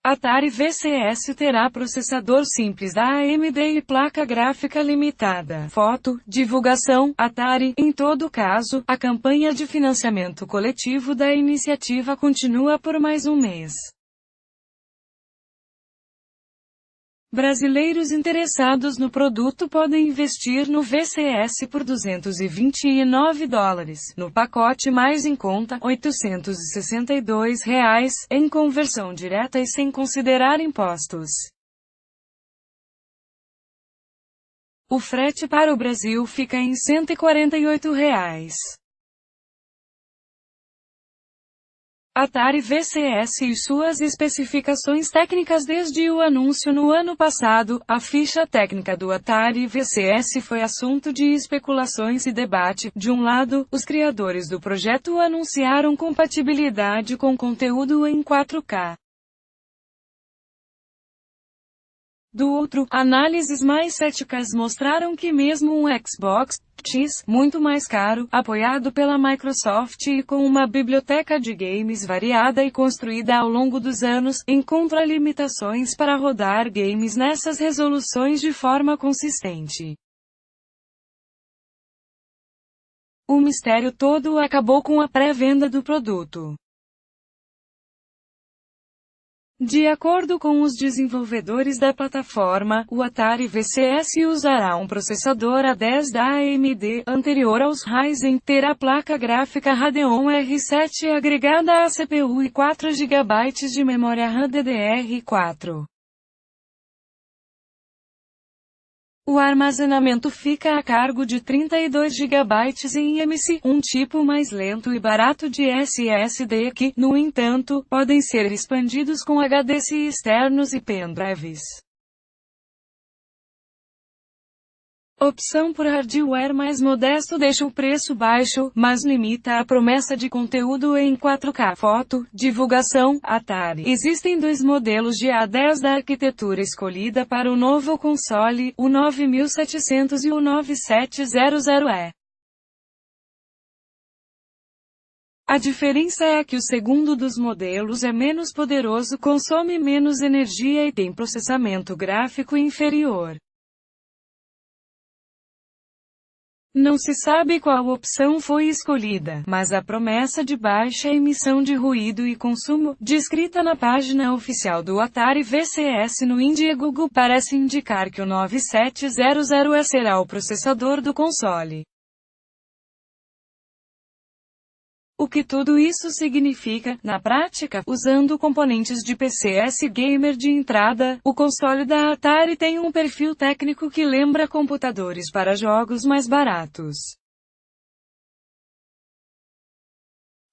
Atari VCS terá processador simples da AMD e placa gráfica limitada. Foto, divulgação, Atari. Em todo caso, a campanha de financiamento coletivo da iniciativa continua por mais um mês. Brasileiros interessados no produto podem investir no VCS por $229, no pacote mais em conta, R$ 862, em conversão direta e sem considerar impostos. O frete para o Brasil fica em R$ 148. Atari VCS e suas especificações técnicas. Desde o anúncio no ano passado, a ficha técnica do Atari VCS foi assunto de especulações e debate. De um lado, os criadores do projeto anunciaram compatibilidade com conteúdo em 4K. Do outro, análises mais céticas mostraram que mesmo um Xbox X, muito mais caro, apoiado pela Microsoft e com uma biblioteca de games variada e construída ao longo dos anos, encontra limitações para rodar games nessas resoluções de forma consistente. O mistério todo acabou com a pré-venda do produto. De acordo com os desenvolvedores da plataforma, o Atari VCS usará um processador A10 da AMD, anterior aos Ryzen, terá placa gráfica Radeon R7 agregada à CPU e 4 GB de memória RAM DDR4. O armazenamento fica a cargo de 32 GB em eMMC, um tipo mais lento e barato de SSD que, no entanto, podem ser expandidos com HDs externos e pendrives. Opção por hardware mais modesto deixa o preço baixo, mas limita a promessa de conteúdo em 4K. Foto, divulgação, Atari. Existem dois modelos de A10 da arquitetura escolhida para o novo console, o 9700 e o 9700E. A diferença é que o segundo dos modelos é menos poderoso, consome menos energia e tem processamento gráfico inferior. Não se sabe qual opção foi escolhida, mas a promessa de baixa emissão de ruído e consumo, descrita na página oficial do Atari VCS no Indiegogo, parece indicar que o 9700E será o processador do console. O que tudo isso significa, na prática? Usando componentes de PCS Gamer de entrada, o console da Atari tem um perfil técnico que lembra computadores para jogos mais baratos.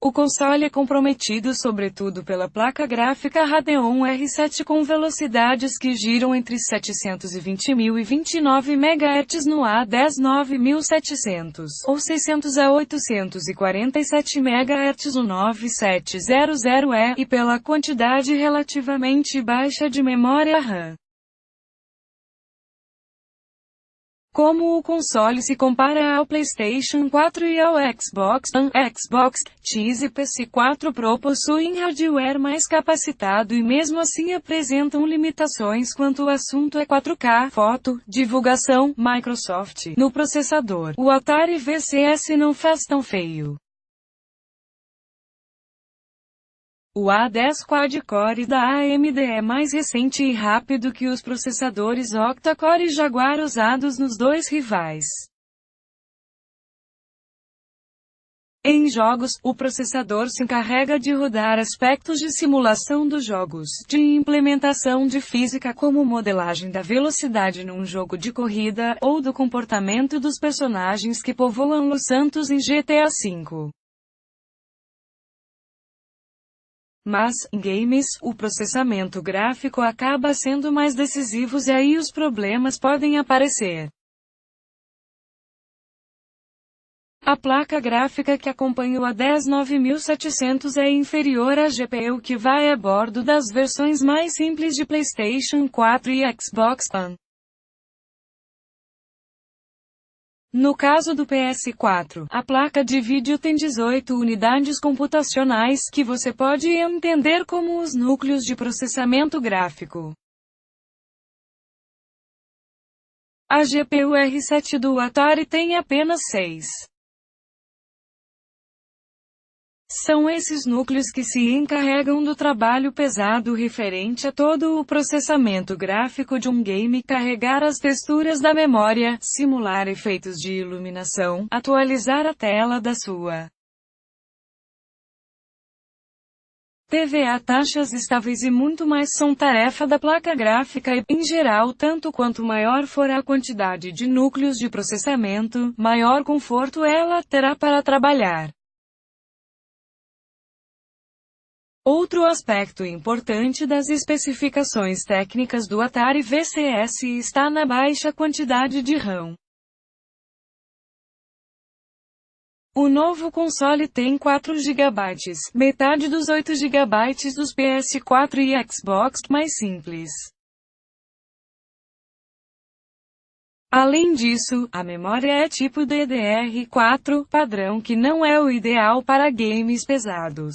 O console é comprometido sobretudo pela placa gráfica Radeon R7 com velocidades que giram entre 720.000 e 29 MHz no A10 9700, ou 600 a 847 MHz no 9700E, e pela quantidade relativamente baixa de memória RAM. Como o console se compara ao PlayStation 4 e ao Xbox One, Xbox X e PS4 Pro possuem hardware mais capacitado e mesmo assim apresentam limitações quando o assunto é 4K. Foto, divulgação, Microsoft. No processador, o Atari VCS não faz tão feio. O A10 quad-core da AMD é mais recente e rápido que os processadores octa-core e Jaguar usados nos dois rivais. Em jogos, o processador se encarrega de rodar aspectos de simulação dos jogos, de implementação de física como modelagem da velocidade num jogo de corrida, ou do comportamento dos personagens que povoam Los Santos em GTA V. Mas, em games, o processamento gráfico acaba sendo mais decisivo e aí os problemas podem aparecer. A placa gráfica que acompanha o A10 9700 é inferior à GPU que vai a bordo das versões mais simples de PlayStation 4 e Xbox One. No caso do PS4, a placa de vídeo tem 18 unidades computacionais, que você pode entender como os núcleos de processamento gráfico. A GPU R7 do Atari tem apenas 6. São esses núcleos que se encarregam do trabalho pesado referente a todo o processamento gráfico de um game, carregar as texturas da memória, simular efeitos de iluminação, atualizar a tela da sua TVA. Taxas estáveis e muito mais são tarefa da placa gráfica e, em geral, tanto quanto maior for a quantidade de núcleos de processamento, maior conforto ela terá para trabalhar. Outro aspecto importante das especificações técnicas do Atari VCS está na baixa quantidade de RAM. O novo console tem 4 GB, metade dos 8 GB dos PS4 e Xbox mais simples. Além disso, a memória é tipo DDR4, padrão que não é o ideal para games pesados.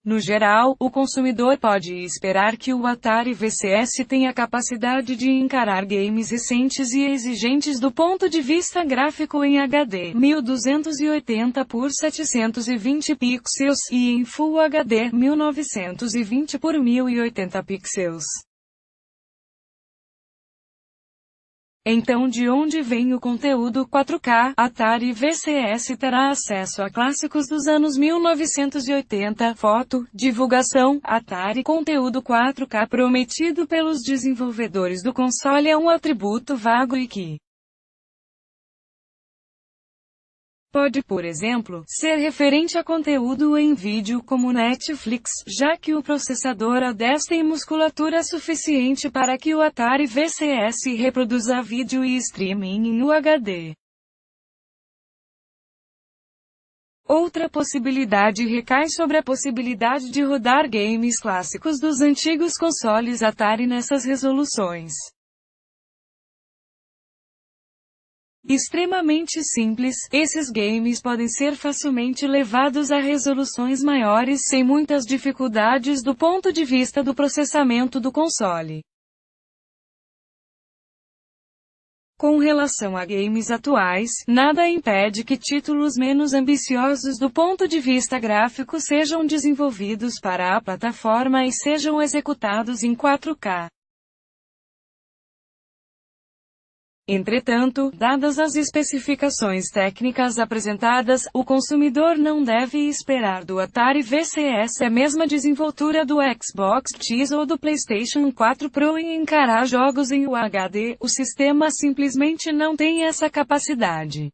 No geral, o consumidor pode esperar que o Atari VCS tenha capacidade de encarar games recentes e exigentes do ponto de vista gráfico em HD 1280 por 720 pixels e em Full HD 1920 por 1080 pixels. Então, de onde vem o conteúdo 4K? Atari VCS terá acesso a clássicos dos anos 1980, foto, divulgação, Atari. Conteúdo 4K prometido pelos desenvolvedores do console é um atributo vago e que pode, por exemplo, ser referente a conteúdo em vídeo como Netflix, já que o processador ADES tem musculatura suficiente para que o Atari VCS reproduza vídeo e streaming em UHD. Outra possibilidade recai sobre a possibilidade de rodar games clássicos dos antigos consoles Atari nessas resoluções. Extremamente simples, esses games podem ser facilmente levados a resoluções maiores sem muitas dificuldades do ponto de vista do processamento do console. Com relação a games atuais, nada impede que títulos menos ambiciosos do ponto de vista gráfico sejam desenvolvidos para a plataforma e sejam executados em 4K. Entretanto, dadas as especificações técnicas apresentadas, o consumidor não deve esperar do Atari VCS a mesma desenvoltura do Xbox X ou do PlayStation 4 Pro em encarar jogos em UHD. O sistema simplesmente não tem essa capacidade.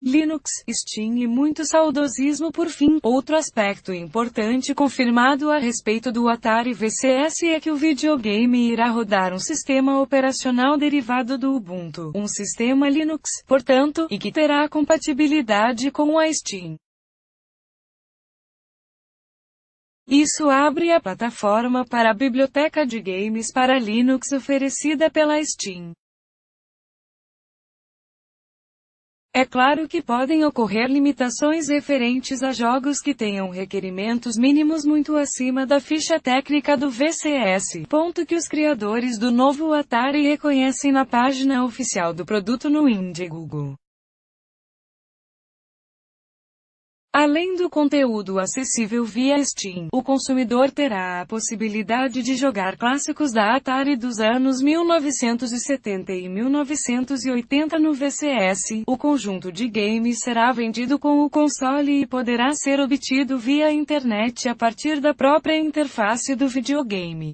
Linux, Steam e muito saudosismo. Por fim, outro aspecto importante confirmado a respeito do Atari VCS é que o videogame irá rodar um sistema operacional derivado do Ubuntu, um sistema Linux, portanto, e que terá compatibilidade com a Steam. Isso abre a plataforma para a biblioteca de games para Linux oferecida pela Steam. É claro que podem ocorrer limitações referentes a jogos que tenham requerimentos mínimos muito acima da ficha técnica do VCS, ponto que os criadores do novo Atari reconhecem na página oficial do produto no Indiegogo. Além do conteúdo acessível via Steam, o consumidor terá a possibilidade de jogar clássicos da Atari dos anos 1970 e 1980 no VCS. O conjunto de games será vendido com o console e poderá ser obtido via internet a partir da própria interface do videogame.